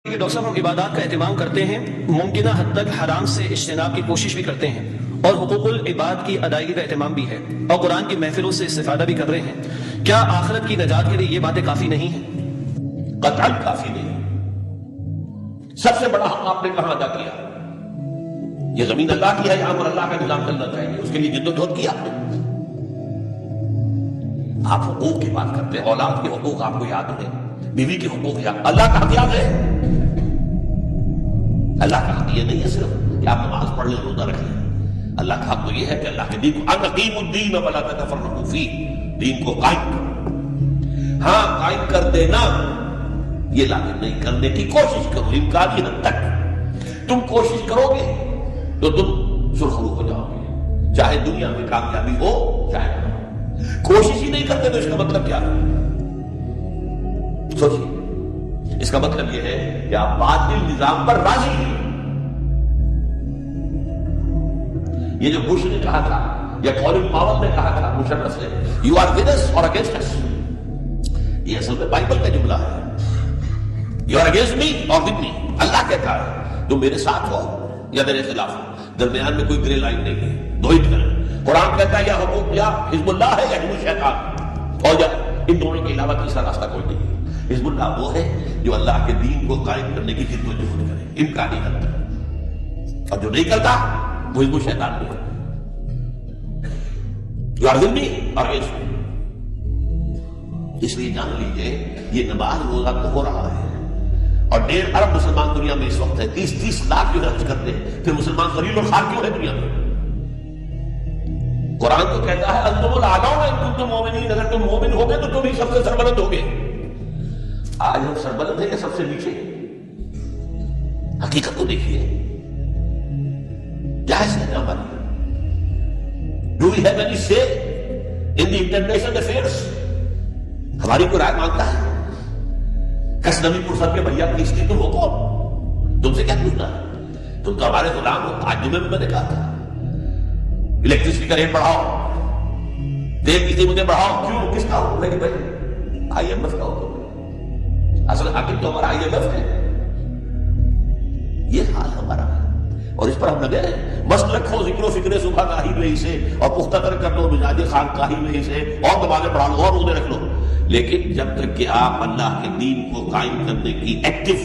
کہ ڈاکٹر صاحب ہم عبادات کا اہتمام کرتے ہیں، ممکنہ حد تک حرام سے اجتناب کی کوشش بھی کرتے ہیں اور حقوق العباد کی ادائیگی کا اہتمام بھی ہے اور قرآن کی محفلوں سے استفادہ بھی کر رہے ہیں، کیا آخرت کی نجات کے لیے یہ باتیں کافی نہیں ہیں؟ قطعاً کافی نہیں۔ سب سے بڑا حق آپ نے کہاں ادا کیا؟ یہ زمین اللہ کی ہے، یہاں پر اللہ کا نظام چلنا چاہیے، اس کے لیے جدوجہد کی آپ نے۔ آپ حقوق کی بات کرتے ہیں، اولاد کے حقوق آپ کو یاد ہے، بیوی کے حقوق یاد، اللہ کا حق یاد ہے؟ اللہ کا حق یہ نہیں ہے صرف کہ آپ نماز پڑھ لیں، روزہ رکھ لیں۔ اللہ کا حق تو یہ ہے کہ اللہ کے دین کو ان اقیموا الدین ولا تتفرقوا فیہ، دین کو قائم کرو۔ ہاں قائم کر دینا یہ لازم نہیں، کرنے کی کوشش کرو امکانی حد تک۔ تم کوشش کرو گے تو تم سرخرو ہو جاؤ گے، چاہے دنیا میں کامیابی ہو چاہے نہ ہو۔ کوشش ہی نہیں کرتے تو اس کا مطلب کیا ہے؟ سوچیے، اس کا مطلب یہ ہے کہ آپ باطل نظام پر راضی ہیں۔ یہ جو بش نے کہا تھا یا کولن پاول نے کہا تھا مشرف سے، یو آر ود اس اور اگینسٹ اس، یہ اصل میں بائبل کا جملہ ہے۔ یو آر اگینسٹ می اور ود می، اللہ کہتا ہے تم میرے ساتھ ہو یا میرے خلاف ہو، درمیان میں کوئی گرے لائن نہیں ہے، دو ہی طرح۔ قرآن کہتا ہے یا حقوق یا حزب اللہ ہے یا حزب الشیطان، اور یا ان دونوں کے علاوہ تیسرا راستہ کوئی نہیں ہے۔ حزب اللہ وہ ہے جو اللہ کے دین کو قائم کرنے کی جدوجہد کرے امکانی حد تک، اور جو نہیں کرتا وہ حزب الشیطان بھی ہے۔ یو آر ود می اور اگینسٹ می۔ اس لیے جان لیجیے یہ نماز روزہ تو ہو رہا ہے، اور 1.5 ارب مسلمان دنیا میں اس وقت ہے، 30 لاکھ جو حج کرتے ہیں، پھر مسلمان ذلیل اور خوار کیوں ہے دنیا میں؟ قرآن تو کہتا ہے انتم الاعلون ان کنتم مؤمنین، اگر تم مومن ہوگے تو تم ہی سب سے سربلند ہوگے۔ آج ہم سربلند ہیں یا سب سے نیچے؟ حقیقت تو دیکھیے، کیا ہے ہماری؟ ڈو وی ہیو اینی سے ان دی انٹرنیشنل افیئرس؟ ہماری کوئی رائے مانگتا ہے؟ کس نبی پرسد کے بھیا کشتی تم ہو کون؟ تم سے کیا پوچھنا ہے؟ تم تو ہمارے غلام ہو۔ آج جمعے میں نے کہا تھا الیکٹرسٹی کا ریٹ بڑھاؤ، تیل کی قیمتیں بڑھاؤ، کیوں؟ کس کا ہو؟ میں کہ بھائی IMF کا ہو، اصل حاکم تو ہمارا IMF ہے۔ یہ حال ہمارا ہے اور اس پر ہم لگے ہیں۔ مست رکھو ذکر و فکر صبح گاہی میں ہی سے، اور پختہ تر کر دو مزاج خان کاہی میں ہی سے، اور نمازیں پڑھا لو اور روزے رکھ لو، لیکن جب تک کہ آپ اللہ کے دین کو قائم کرنے کی ایکٹیو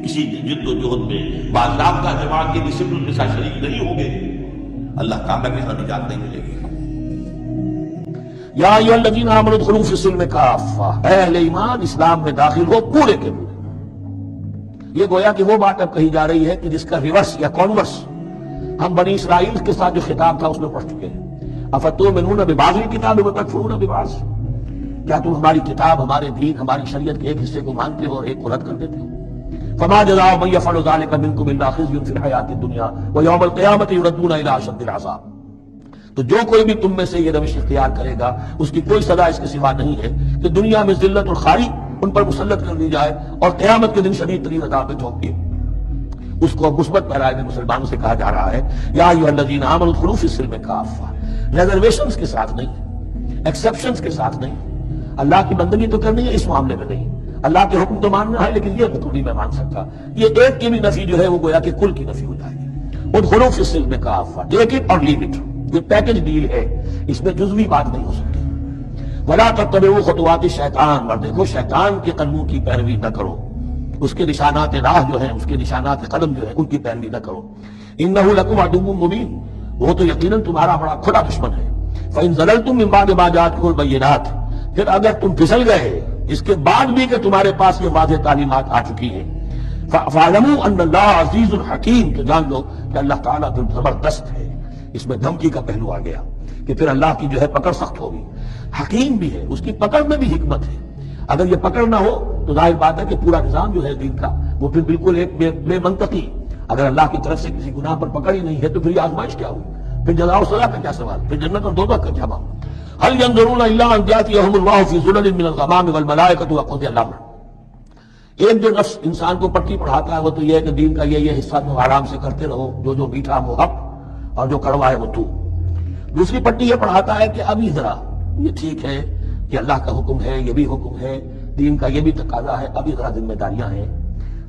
کسی جد و جہد میں باضابطہ جماعت کی ڈسپلن کے ساتھ شریک نہیں ہوں گے، اللہ تعالیٰ کے ہاں نجات نہیں ملے گی۔ یا ایھا الذین آمنوا ادخلوا فی السلم کافہ، اے اہل ایمان اسلام میں داخل ہو پورے کے پورے۔ یہ گویا کہ وہ بات اب کہی جا رہی ہے کہ جس کا ریورس یا کانورس ہم بنی اسرائیل کے ساتھ جو خطاب تھا اس میں پڑھ چکے ہیں۔ افتؤمنون ببعض الکتاب وتکفرون ببعض، کیا تم ہماری کتاب، ہمارے دین، ہماری شریعت کے ایک حصے کو مانتے ہو اور ایک کو رد کر دیتے ہو؟ فما جزاء من يفعل ذلك منكم الا خزي في الحياة الدنيا ويوم القيامة يردون الى اشد العذاب۔ تو جو کوئی بھی تم میں سے یہ روش اختیار کرے گا اس کی کوئی سزا اس کے سوا نہیں ہے کہ دنیا میں ذلت اور خواری ان پر مسلط کر دی جائے اور قیامت کے دن شدید ترین عذاب میں جھونک دیے۔ اس کو مثبت پیرائے میں مسلمانوں سے کہا جا رہا ہے یا ایھا الذین آمنوا ادخلوا فی السلم کافہ، ریزرویشنز کے ساتھ نہیں، ایکسیپشنز کے ساتھ نہیں۔ اللہ کی بندگی تو کرنی ہے، اس معاملے میں نہیں۔ اللہ کے حکم تو ماننا ہے لیکن یہ حکم نہیں میں مان سکتا، یہ ایک کی بھی نفی جو ہے وہ گویا کہ کل کی نفی ہو جائے گی۔ ادخلوا فی السلم کافہ، ٹیک اٹ اور لیو اٹ، یہ پیکج ڈیل ہے، اس میں جزوی بات نہیں ہو سکتی۔ ولا تتبعوا خطوات الشیطان، اور دیکھو شیطان کے قدموں کی پیروی نہ کرو، اس کے نشانات راہ جو ہیں، اس کے نشانات قدم جو ہیں ان کی پیروی نہ کرو۔ انہ لکم عدو مبین، وہ تو یقیناً تمہارا بڑا کھلا دشمن ہے۔ فإن زللتم من بعد ما جاءتکم البینات، پھر اگر تم پھسل گئے اس کے بعد بھی کہ تمہارے پاس یہ واضح تعلیمات آ چکی ہیں، فاعلموا ان اللہ عزیز الحکیم، تو جان لو کہ اللہ تعالیٰ پھر زبردست ہے۔ اس میں دھمکی کا پہلو آ گیا کہ پھر اللہ کی جو ہے پکڑ سخت ہوگی، حکیم بھی ہے، اس کی پکڑ میں بھی حکمت ہے۔ اگر یہ پکڑ نہ ہو تو ظاہر بات ہے کہ پورا نظام جو ہے دین کا وہ پھر بالکل ایک بے منطقی، اگر اللہ کی طرف سے کسی گناہ پر پکڑ ہی نہیں ہے تو پھر یہ آزمائش کیا ہوئی، پھر جزا و سزا کا کیا سوال، پھر جنت اور دوزخ کا کیا معاملہ۔ هل ينظرون الا ان ياتيهم الله في ظلل من الغمام والملائكه وقضي الامر۔ ایک جو نفس انسان کو پٹی پڑھاتا ہے وہ تو یہ ہے کہ دین کا یہ حصہ تم آرام سے کرتے رہو، جو میٹھا وہ حق اور جو کڑوا ہے وہ تو۔ دوسری پٹی یہ پڑھاتا ہے کہ ابھی ذرا یہ ٹھیک ہے کہ اللہ کا حکم ہے، یہ بھی حکم ہے، دین کا یہ بھی تقاضا ہے، ابھی ذرا ذمہ داریاں ہیں۔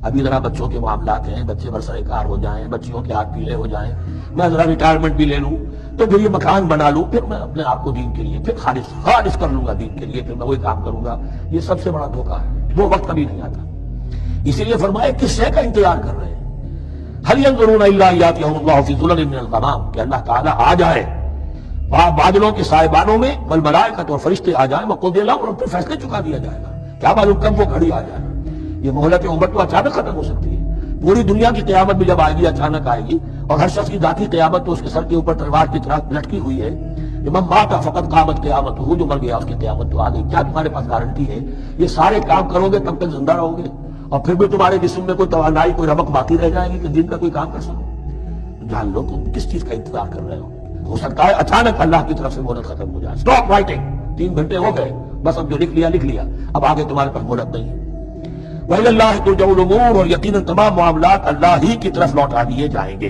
ابھی ذرا بچوں کے معاملات ہیں، بچے برسر کار ہو جائیں، بچیوں کے ہاتھ پیلے ہو جائیں، میں ذرا ریٹائرمنٹ بھی لے لوں، تو پھر یہ مکان بنا لوں، پھر میں اپنے آپ کو دین کے لیے پھر خالص کر لوں گا دین کے لیے، پھر میں وہی کام کروں گا۔ یہ سب سے بڑا دھوکہ ہے، وہ وقت کبھی نہیں آتا۔ اسی لیے فرمایا کس شے کا انتظار کر رہے ہیں؟ هل ينظرون الا ان ياتيهم الله في ظلل من الغمام، کہ اللہ تعالیٰ آ جائے بادلوں کے سائبانوں میں، والملائکۃ اور فرشتے آ جائیں، وقضی الامر، اور پھر فیصلے چکا دیا جائے گا۔ کیا معلوم کب وہ گھڑی آ جائے۔ یہ مہلت عمر تو اچانک ختم ہو سکتی ہے، پوری دنیا کی قیامت بھی جب آئے گی اچانک آئے گی، اور ہر شخص کی ذاتی قیامت تو اس کے سر کے اوپر تلوار کی طرح لٹکی ہوئی ہے۔ امام مات فقط قامت قیامت، وہ جو مر گیا اس کی قیامت تو آ گئی۔ کیا تمہارے پاس گارنٹی ہے یہ سارے کام کرو گے تب تک زندہ رہو گے، اور پھر بھی تمہارے جسم میں کوئی توانائی، کوئی رمق باقی رہ جائے گی کہ دن کا کوئی کام کر سکو؟ جان لو تم کس چیز کا انتظار کر رہے ہو سکتا ہے اچانک اللہ کی طرف سے مہلت ختم ہو جائے۔ اسٹاپ رائٹنگ، 3 گھنٹے ہو گئے، بس اب جو لکھ لیا، اب آگے تمہارے پاس مہلت نہیں ہے۔ وَإِلَى اللَّهِ تُرْجَعُ الْأُمُورُ، اور یقیناً تمام معاملات اللہ ہی کی طرف لوٹا دیے جائیں گے۔